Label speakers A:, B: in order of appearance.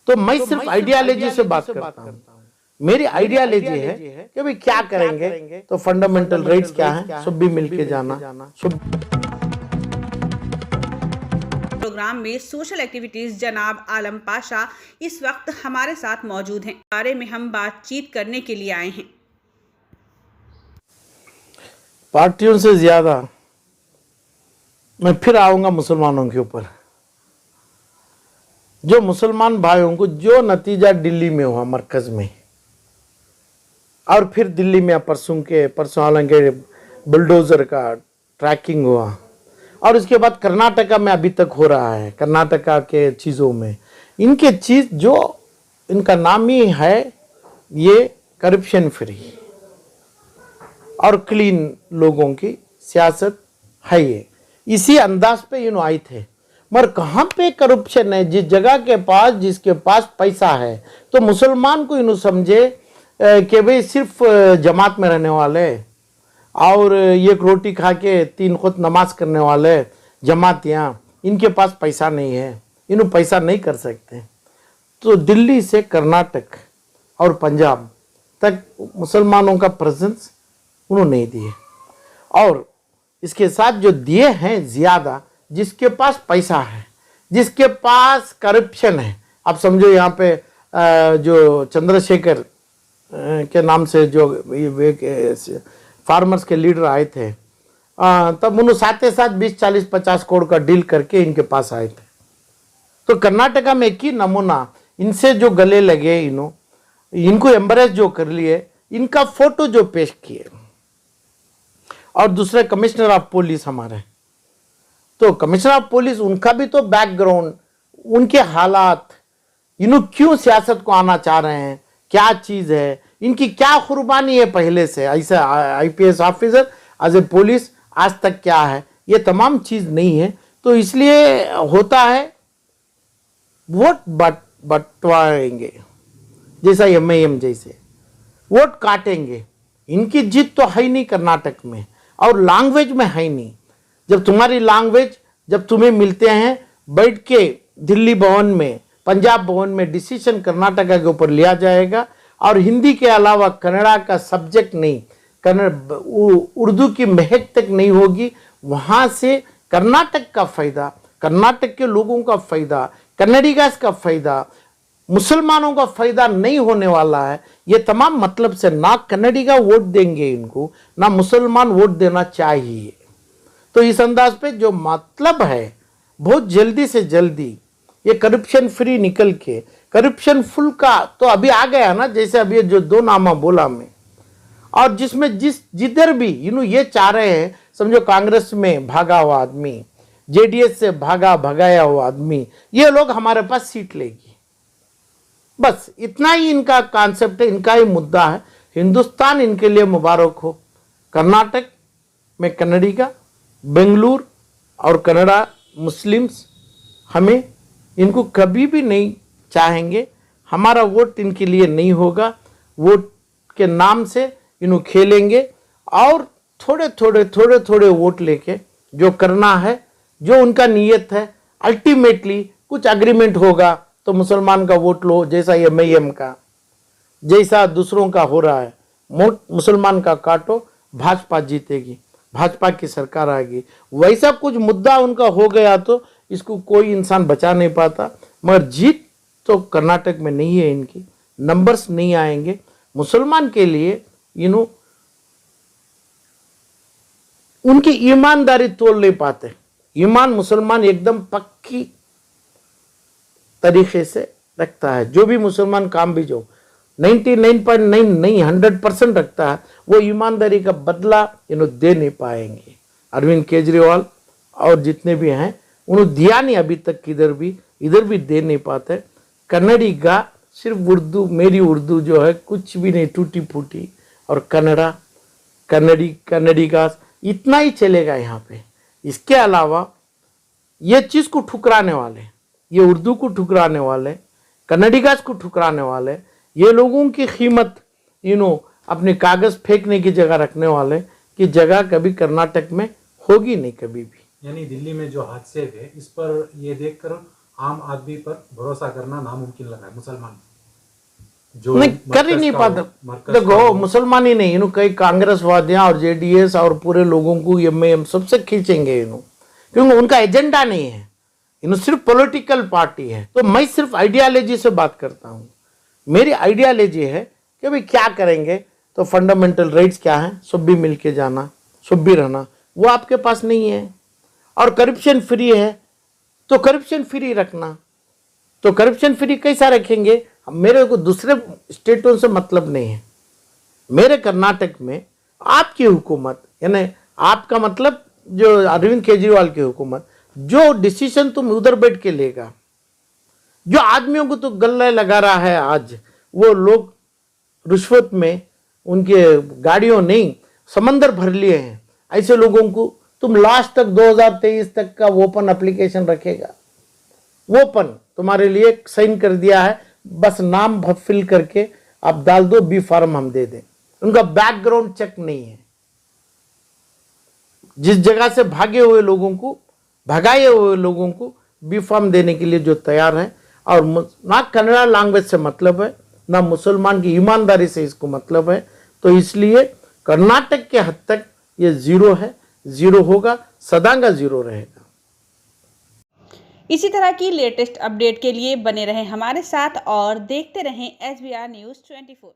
A: तो मैं सिर्फ आइडियालॉजी से बात करता हूँ। मेरी आइडियालॉजी है कि भाई क्या करेंगे तो फंडामेंटल राइट्स क्या है, सब भी मिलके जाना।
B: प्रोग्राम में सोशल एक्टिविटीज जनाब आलम पाशा इस वक्त हमारे साथ मौजूद हैं। बारे में हम बातचीत करने के लिए आए हैं।
A: पार्टियों से ज्यादा मैं फिर आऊंगा मुसलमानों के ऊपर। जो मुसलमान भाइयों को जो नतीजा दिल्ली में हुआ मरकज में, और फिर दिल्ली में परसों हालांकि बुलडोजर का ट्रैकिंग हुआ, और उसके बाद कर्नाटका में अभी तक हो रहा है। कर्नाटका के चीज़ों में इनके चीज़ जो इनका नाम ही है ये करप्शन फ्री और क्लीन लोगों की सियासत है। ये इसी अंदाज पे इन आए थे। मगर कहाँ पे करप्शन है? जिस जगह के पास जिसके पास पैसा है, तो मुसलमान को इन समझे कि भाई सिर्फ जमात में रहने वाले और एक रोटी खा के 3 खुद नमाज करने वाले जमातियाँ, इनके पास पैसा नहीं है, इन पैसा नहीं कर सकते। तो दिल्ली से कर्नाटक और पंजाब तक मुसलमानों का प्रेजेंस उन्होंने नहीं दिए, और इसके साथ जो दिए हैं ज़्यादा जिसके पास पैसा है, जिसके पास करप्शन है। आप समझो यहाँ पे जो चंद्रशेखर के नाम से जो फार्मर्स के लीडर आए थे, तब उन्होंने साथ 20, 40, 50 करोड़ का डील करके इनके पास आए थे। तो कर्नाटका में एक ही नमूना, इनसे जो गले लगे, इनको एम्बरेस जो कर लिए, इनका फोटो जो पेश किए, और दूसरे कमिश्नर ऑफ पुलिस हमारे, तो कमिश्नर ऑफ पुलिस उनका भी तो बैकग्राउंड, उनके हालात, क्यों सियासत को आना चाह रहे हैं, क्या चीज़ है, इनकी क्या कुर्बानी है पहले से ऐसा IPS officer as a police आज तक क्या है, ये तमाम चीज़ नहीं है। तो इसलिए होता है वोट बंटवाएंगे, जैसा एमआईएम जैसे वोट काटेंगे। इनकी जीत तो है नहीं कर्नाटक में, और लैंग्वेज में है नहीं। जब तुम्हारी लैंग्वेज, जब तुम्हें मिलते हैं बैठ के दिल्ली भवन में, पंजाब भवन में डिसीजन कर्नाटका के ऊपर लिया जाएगा, और हिंदी के अलावा कन्नड़ा का सब्जेक्ट नहीं, उर्दू की महक तक नहीं होगी, वहाँ से कर्नाटक का फ़ायदा, कर्नाटक के लोगों का फ़ायदा, कन्नडिगास का फ़ायदा, मुसलमानों का फ़ायदा नहीं होने वाला है। ये तमाम मतलब से ना कन्नडिगा वोट देंगे इनको, ना मुसलमान वोट देना चाहिए। तो इस अंदाज पे जो मतलब है, बहुत जल्दी से जल्दी ये करप्शन फ्री निकल के करप्शन फुल का तो अभी आ गया ना, जैसे अभी जो 2 नामा बोला मैं, और जिसमें जिधर भी ये चाह रहे हैं, समझो कांग्रेस में भागा हुआ आदमी, जेडीएस से भगाया हुआ आदमी, ये लोग हमारे पास सीट लेगी। बस इतना ही इनका कॉन्सेप्ट है, इनका ही मुद्दा है। हिंदुस्तान इनके लिए मुबारक हो। कर्नाटक में कन्नडिगा, बेंगलुरु और कन्नड़ा मुस्लिम्स हमें इनको कभी भी नहीं चाहेंगे। हमारा वोट इनके लिए नहीं होगा। वोट के नाम से इन्हों खेलेंगे, और थोड़े वोट लेके जो करना है, जो उनका नीयत है, अल्टीमेटली कुछ एग्रीमेंट होगा तो मुसलमान का वोट लो, जैसा एमआईएम का, जैसा दूसरों का हो रहा है, मुसलमान का काटो, भाजपा जीतेगी, भाजपा की सरकार आएगी। वैसा कुछ मुद्दा उनका हो गया तो इसको कोई इंसान बचा नहीं पाता। मगर जीत तो कर्नाटक में नहीं है, इनकी नंबर्स नहीं आएंगे। मुसलमान के लिए उनकी ईमानदारी तोड़ नहीं पाते। ईमान मुसलमान एकदम पक्की तरीके से रखता है। जो भी मुसलमान काम भी जो 99.9 100% रखता है, वो ईमानदारी का बदला दे नहीं पाएंगे। अरविंद केजरीवाल और जितने भी हैं उन्होंने दिया नहीं अभी तक, इधर भी दे नहीं पाते। कन्नडिगा सिर्फ उर्दू, मेरी उर्दू जो है कुछ भी नहीं, टूटी फूटी, और कन्नडिगा इतना ही चलेगा यहाँ पे। इसके अलावा ये चीज़ को ठुकराने वाले, ये उर्दू को ठुकराने वाले, कन्नडिगास को ठुकराने वाले, ये लोगों की कीमत अपने कागज़ फेंकने की जगह रखने वाले की जगह कभी कर्नाटक में होगी नहीं कभी भी।
C: यानी दिल्ली में जो हादसे थे, इस पर ये देखकर आम आदमी पर भरोसा करना नामुमकिन लगा है मुसलमान जो
A: नहीं कर ही
C: मरकज
A: नहीं
C: का
A: पाता।
C: हो, मरकज का
A: देखो
C: हो।
A: मुसलमान ही नहीं, इन्हों कई कांग्रेसवादियां और जेडीएस और पूरे लोगों को एमआईएम सबसे खींचेंगे इन्हों, क्योंकि उनका एजेंडा नहीं है, इन्हों सिर्फ पॉलिटिकल पार्टी है। तो मैं सिर्फ आइडियालॉजी से बात करता हूँ। मेरी आइडियालॉजी है कि भाई क्या करेंगे, तो फंडामेंटल राइट्स क्या है, सब भी मिलके जाना, सब भी रहना, वो आपके पास नहीं है। और करप्शन फ्री है तो करप्शन फ्री रखना, तो करप्शन फ्री कैसा रखेंगे? मेरे को दूसरे स्टेटों से मतलब नहीं है। मेरे कर्नाटक में आपकी हुकूमत, यानी आपका मतलब जो अरविंद केजरीवाल की हुकूमत, जो डिसीजन तुम उधर बैठ के लेगा, जो आदमियों को तो गले लगा रहा है आज, वो लोग रिश्वत में उनके गाड़ियों नहीं समंदर भर लिए हैं, ऐसे लोगों को तुम लास्ट तक 2023 तक का ओपन एप्लीकेशन रखेगा। ओपन तुम्हारे लिए साइन कर दिया है, बस नाम फिल करके आप डाल दो, बी फॉर्म हम दे दें। उनका बैकग्राउंड चेक नहीं है। जिस जगह से भागे हुए लोगों को, भगाए हुए लोगों को बी फॉर्म देने के लिए जो तैयार है, और ना कन्नड़ा लैंग्वेज से मतलब है, ना मुसलमान की ईमानदारी से इसको मतलब है। तो इसलिए कर्नाटक के हद तक ये जीरो है, जीरो होगा, सदा का जीरो रहेगा।
B: इसी तरह की लेटेस्ट अपडेट के लिए बने रहें हमारे साथ और देखते रहें SBR News 24।